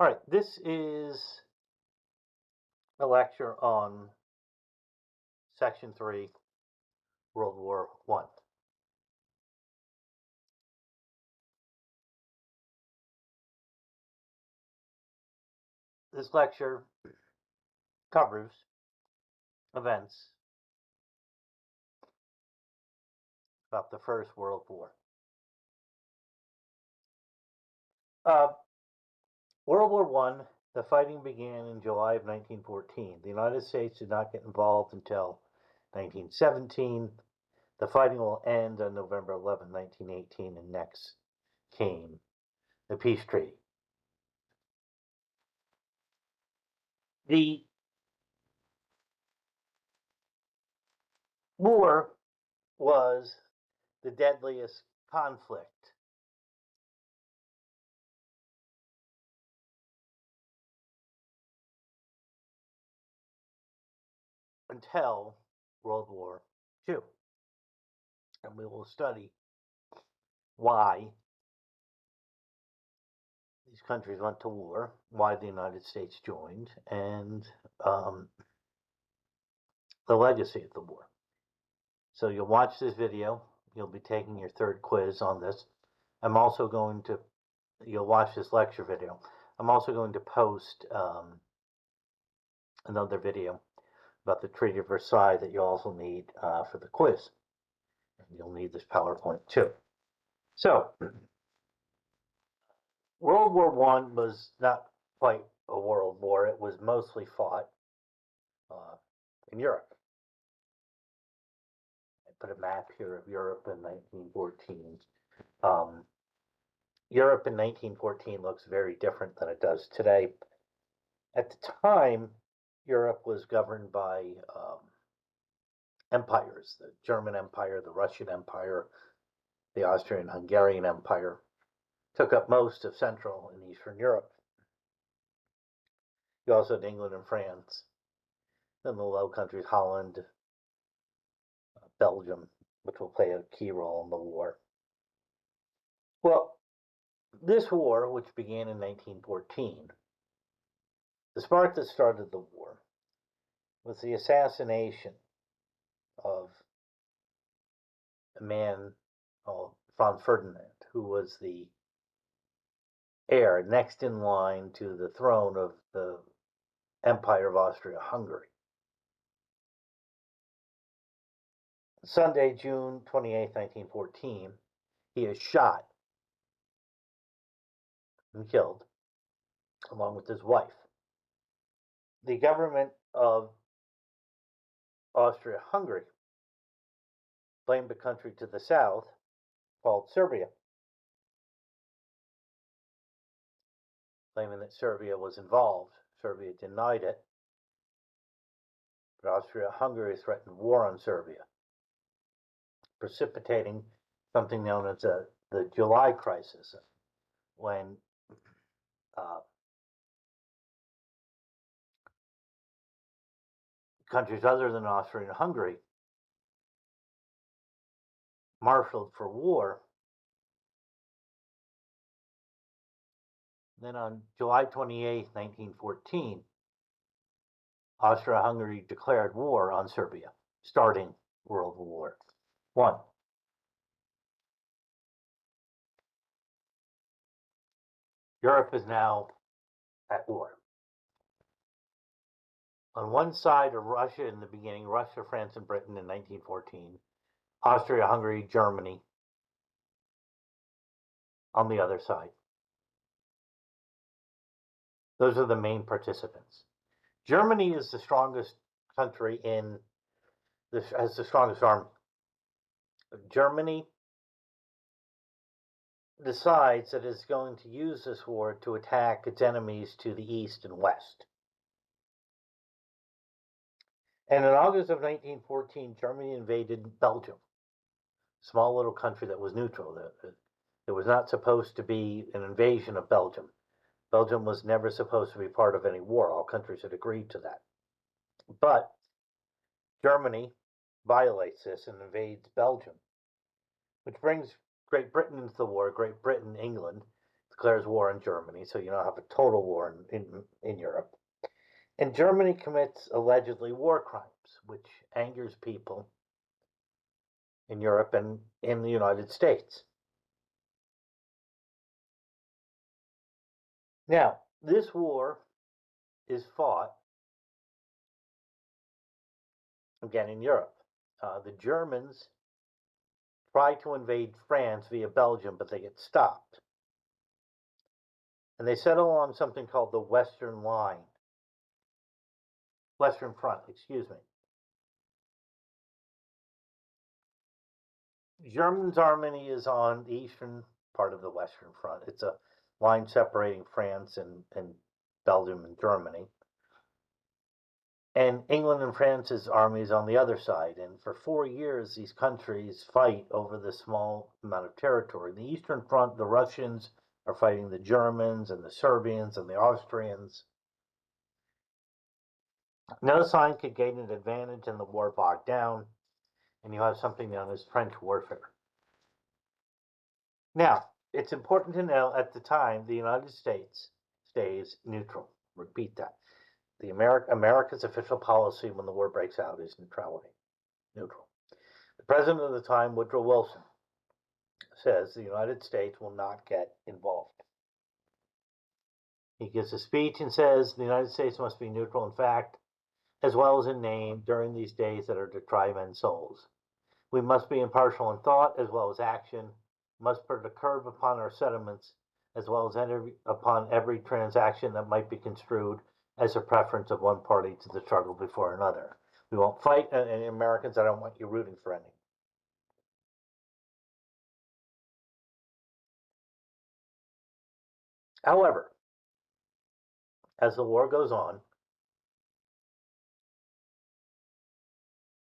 All right, this is a lecture on Section 3, World War I. This lecture covers events about the First World War. World War I, the fighting began in July of 1914. The United States did not get involved until 1917. The fighting will end on November 11, 1918, and next came the peace treaty. The war was the deadliest conflict until World War II. And we will study why these countries went to war, why the United States joined, and the legacy of the war. So you'll watch this video. You'll be taking your third quiz on this. I'm also going to, you'll watch this lecture video. I'm also going to post another video about the Treaty of Versailles that you'll also need for the quiz. And you'll need this PowerPoint too. So, World War I was not quite a world war. It was mostly fought in Europe. I put a map here of Europe in 1914. Europe in 1914 looks very different than it does today. At the time, Europe was governed by empires, the German Empire, the Russian Empire, the Austrian-Hungarian Empire, took up most of Central and Eastern Europe. You also had England and France, then the Low Countries, Holland, Belgium, which will play a key role in the war. Well, this war, which began in 1914, the spark that started the war was the assassination of a man called Franz Ferdinand, who was the heir next in line to the throne of the Empire of Austria-Hungary. Sunday, June 28, 1914, he is shot and killed, along with his wife. The government of Austria-Hungary blamed the country to the south, called Serbia, claiming that Serbia was involved. Serbia denied it, but Austria-Hungary threatened war on Serbia, precipitating something known as the July Crisis, when countries other than Austria and Hungary marshaled for war. Then on July 28, 1914, Austria-Hungary declared war on Serbia, starting World War I. Europe is now at war. On one side are Russia in the beginning, Russia, France, and Britain in 1914, Austria-Hungary, Germany on the other side. Those are the main participants. Germany is the strongest country in this, has the strongest army. Germany decides that it's going to use this war to attack its enemies to the east and west. And in August of 1914, Germany invaded Belgium, a small little country that was neutral. It was not supposed to be an invasion of Belgium. Belgium was never supposed to be part of any war. All countries had agreed to that. But Germany violates this and invades Belgium, which brings Great Britain into the war. Great Britain, England, declares war on Germany, so you don't have a total war in Europe. And Germany commits allegedly war crimes, which angers people in Europe and in the United States. Now, this war is fought again in Europe. The Germans try to invade France via Belgium, but they get stopped. And they settle on something called the Western Front, excuse me. Germany's army is on the eastern part of the Western Front. It's a line separating France and Belgium and Germany. And England and France's armies on the other side. And for 4 years, these countries fight over this small amount of territory. The Eastern Front, the Russians are fighting the Germans and the Serbians and the Austrians. No sign could gain an advantage, and the war bogged down, and you have something known as trench warfare. Now, it's important to know at the time the United States stays neutral. Repeat that. America's official policy when the war breaks out is neutrality, neutral. The president of the time, Woodrow Wilson, says the United States will not get involved. He gives a speech and says the United States must be neutral in fact as well as in name during these days that are to try men's souls. We must be impartial in thought as well as action, must put a curb upon our sentiments as well as upon every transaction that might be construed as a preference of one party to the struggle before another. We won't fight, and Americans, I don't want you rooting for any. However, as the war goes on,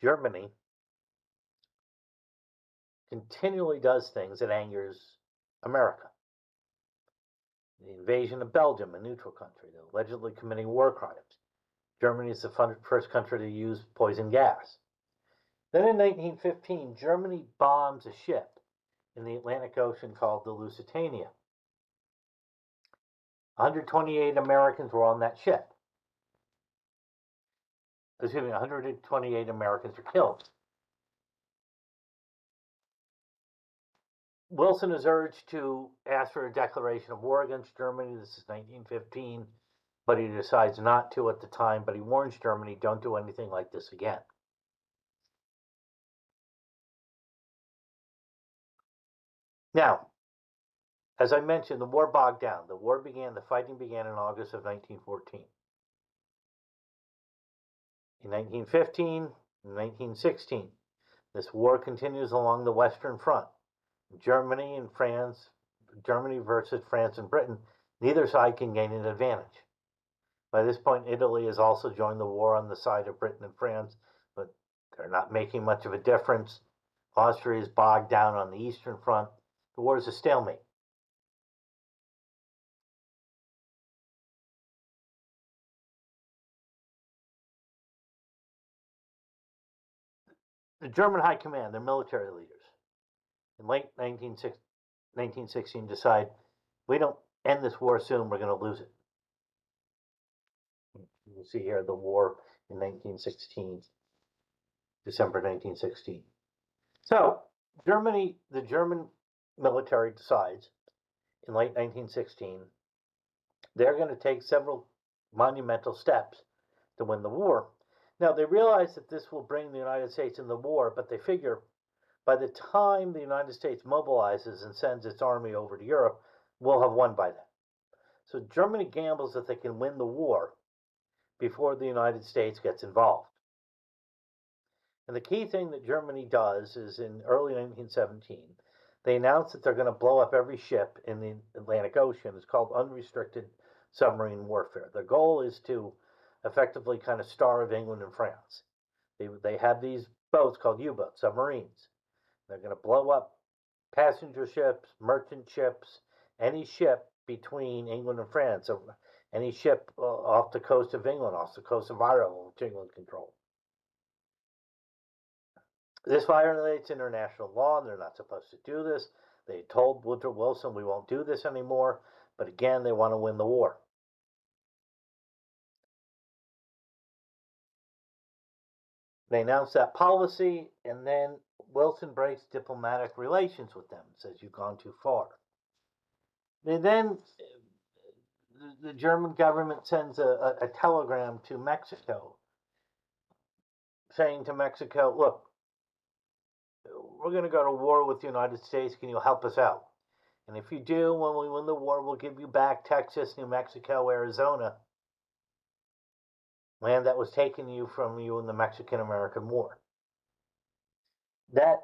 Germany continually does things that angers America. The invasion of Belgium, a neutral country, allegedly committing war crimes. Germany is the first country to use poison gas. Then in 1915, Germany bombs a ship in the Atlantic Ocean called the Lusitania. 128 Americans were on that ship. Excuse me, 128 Americans were killed. Wilson is urged to ask for a declaration of war against Germany. This is 1915, but he decides not to at the time, but he warns Germany, don't do anything like this again. Now, as I mentioned, the war bogged down. The fighting began in August of 1914. In 1915 and 1916, this war continues along the Western Front. Germany versus France and Britain, neither side can gain an advantage. By this point, Italy has also joined the war on the side of Britain and France, but they're not making much of a difference. Austria is bogged down on the Eastern Front. The war is a stalemate. The German High Command, their military leaders, in late 1916 decide, we don't end this war soon, we're going to lose it. You see here the war in 1916, December 1916. So the German military decides in late 1916 they're going to take several monumental steps to win the war. Now, they realize that this will bring the United States in the war, but they figure by the time the United States mobilizes and sends its army over to Europe, we'll have won by then. So Germany gambles that they can win the war before the United States gets involved. And the key thing that Germany does is in early 1917, they announce that they're going to blow up every ship in the Atlantic Ocean. It's called unrestricted submarine warfare. Their goal is to effectively kind of starve England and France. They have these boats called U-boats, submarines. They're going to blow up passenger ships, merchant ships, any ship between England and France, or any ship off the coast of England, off the coast of Ireland, which England controlled. This violates international law. They're not supposed to do this. They told Woodrow Wilson, we won't do this anymore. But again, they want to win the war. They announce that policy, and then Wilson breaks diplomatic relations with them, says you've gone too far. The German government sends a telegram to Mexico saying to Mexico, look, we're going to go to war with the United States. Can you help us out? And if you do, when we win the war, we'll give you back Texas, New Mexico, Arizona, land that was taken from you in the Mexican-American War. That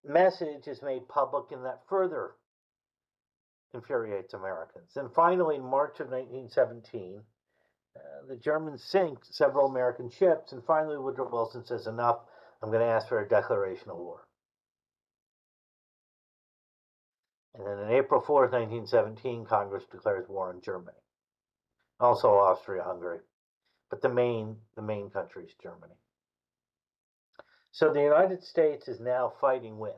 message is made public, and that further infuriates Americans. And finally, in March of 1917, the Germans sink several American ships, and finally Woodrow Wilson says, enough, I'm going to ask for a declaration of war. And then on April 4th, 1917, Congress declares war on Germany. Also Austria-Hungary. But the main country is Germany. So the United States is now fighting with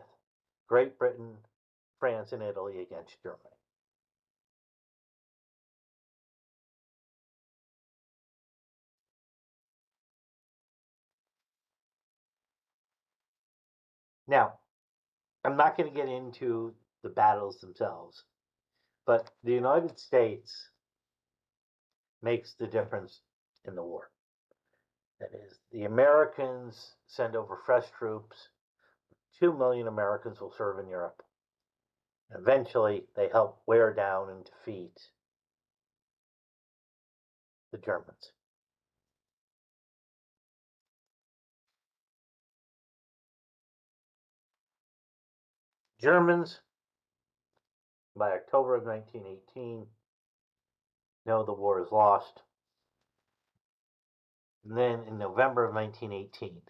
Great Britain, France, and Italy against Germany. Now, I'm not going to get into the battles themselves, but the United States makes the difference in the war. That is, the Americans send over fresh troops. 2 million Americans will serve in Europe. Eventually, they help wear down and defeat the Germans. Germans, by October of 1918, know the war is lost. And then in November of 1918,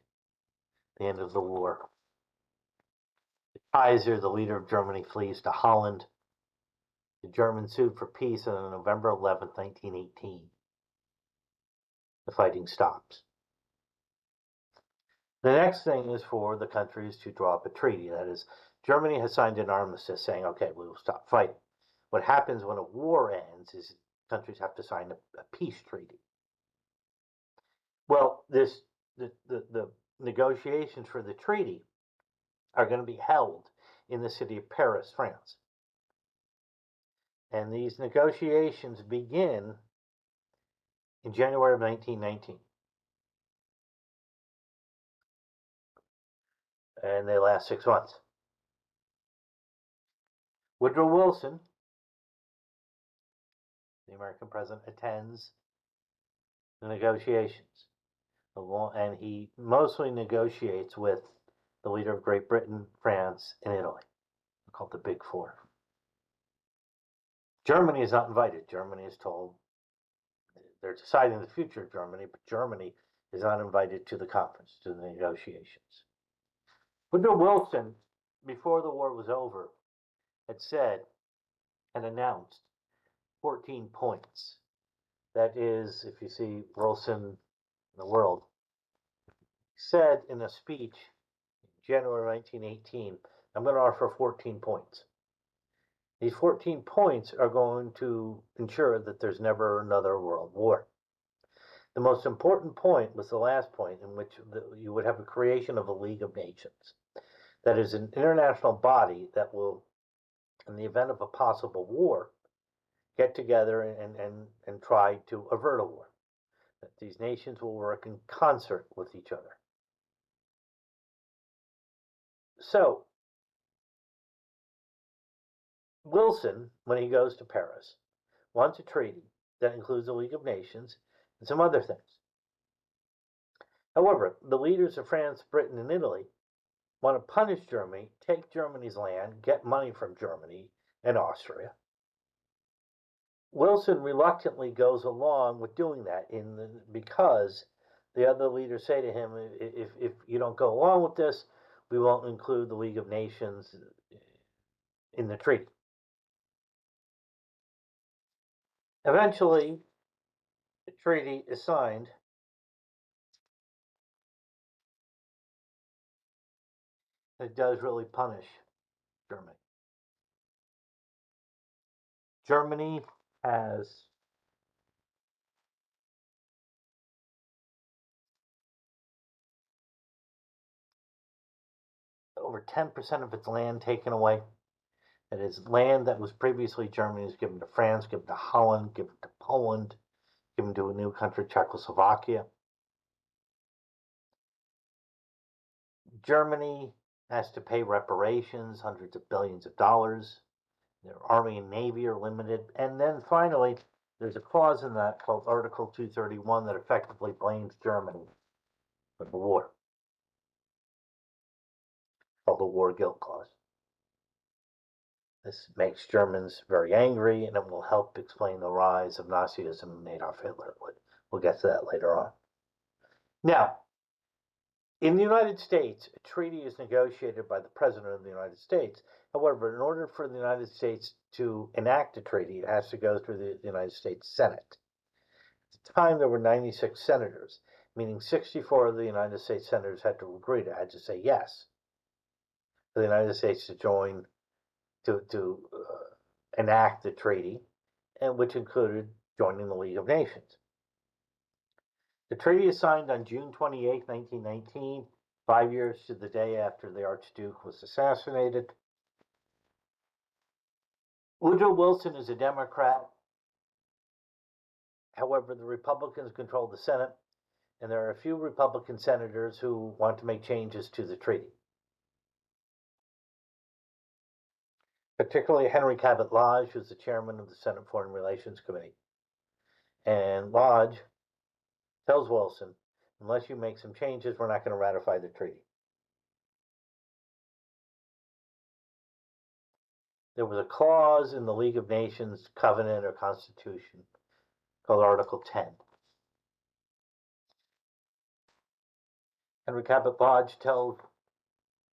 the end of the war, the Kaiser, the leader of Germany, flees to Holland. The Germans sued for peace, and on November 11th, 1918, the fighting stops. The next thing is for the countries to draw up a treaty. That is, Germany has signed an armistice saying, okay, we will stop fighting. What happens when a war ends is countries have to sign a peace treaty. Well, the negotiations for the treaty are going to be held in the city of Paris, France. And these negotiations begin in January of 1919. And they last 6 months. Woodrow Wilson, the American president, attends the negotiations. And he mostly negotiates with the leader of Great Britain, France, and Italy, called the Big Four. Germany is not invited. Germany is told they're deciding the future of Germany, but Germany is not invited to the conference, to the negotiations. Woodrow Wilson, before the war was over, had announced 14 points. That is, if you see Wilson in the world, said in a speech in January 1918, I'm going to offer 14 points. These 14 points are going to ensure that there's never another world war. The most important point was the last point, in which you would have a creation of a League of Nations. That is an international body that will, in the event of a possible war, get together and try to avert a war. That these nations will work in concert with each other. So, Wilson, when he goes to Paris, wants a treaty that includes a League of Nations and some other things. However, the leaders of France, Britain, and Italy want to punish Germany, take Germany's land, get money from Germany and Austria. Wilson reluctantly goes along with doing that because the other leaders say to him, if you don't go along with this, we won't include the League of Nations in the treaty. Eventually, the treaty is signed. It does really punish Germany. Germany has over 10% of its land taken away. That is, land that was previously Germany's given to France, given to Holland, given to Poland, given to a new country, Czechoslovakia. Germany has to pay reparations, hundreds of billions of dollars. Their army and navy are limited. And then finally, there's a clause in that called Article 231 that effectively blames Germany for the war, called the War Guilt Clause. This makes Germans very angry, and it will help explain the rise of Nazism and Adolf Hitler. We'll get to that later on. Now, in the United States, a treaty is negotiated by the President of the United States. However, in order for the United States to enact a treaty, it has to go through the United States Senate. At the time, there were 96 senators, meaning 64 of the United States senators had to agree to, had to say yes for the United States to join, to enact the treaty, and which included joining the League of Nations. The treaty is signed on June 28, 1919, 5 years to the day after the Archduke was assassinated. Woodrow Wilson is a Democrat. However, the Republicans control the Senate, and there are a few Republican senators who want to make changes to the treaty. Particularly Henry Cabot Lodge, who's the chairman of the Senate Foreign Relations Committee. And Lodge tells Wilson, unless you make some changes, we're not going to ratify the treaty. There was a clause in the League of Nations covenant or constitution called Article 10. Henry Cabot Lodge tells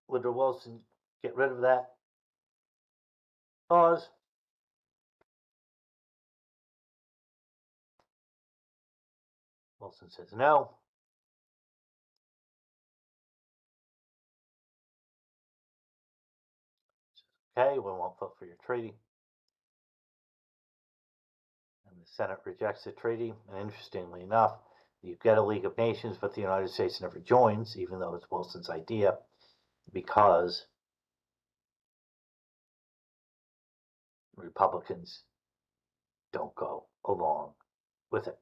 Woodrow Wilson, get rid of that clause. Wilson says no. Okay, we won't vote for your treaty. And the Senate rejects the treaty. And interestingly enough, you get a League of Nations, but the United States never joins, even though it's Wilson's idea, because Republicans don't go along with it.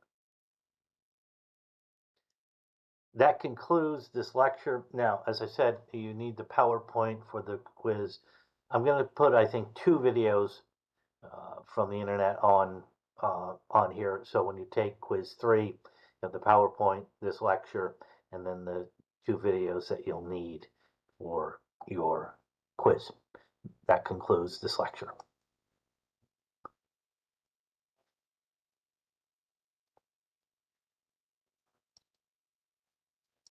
That concludes this lecture. Now, as I said, you need the PowerPoint for the quiz. I'm going to put, I think, 2 videos from the internet on here. So when you take quiz 3, you have the PowerPoint, this lecture, and then the 2 videos that you'll need for your quiz. That concludes this lecture.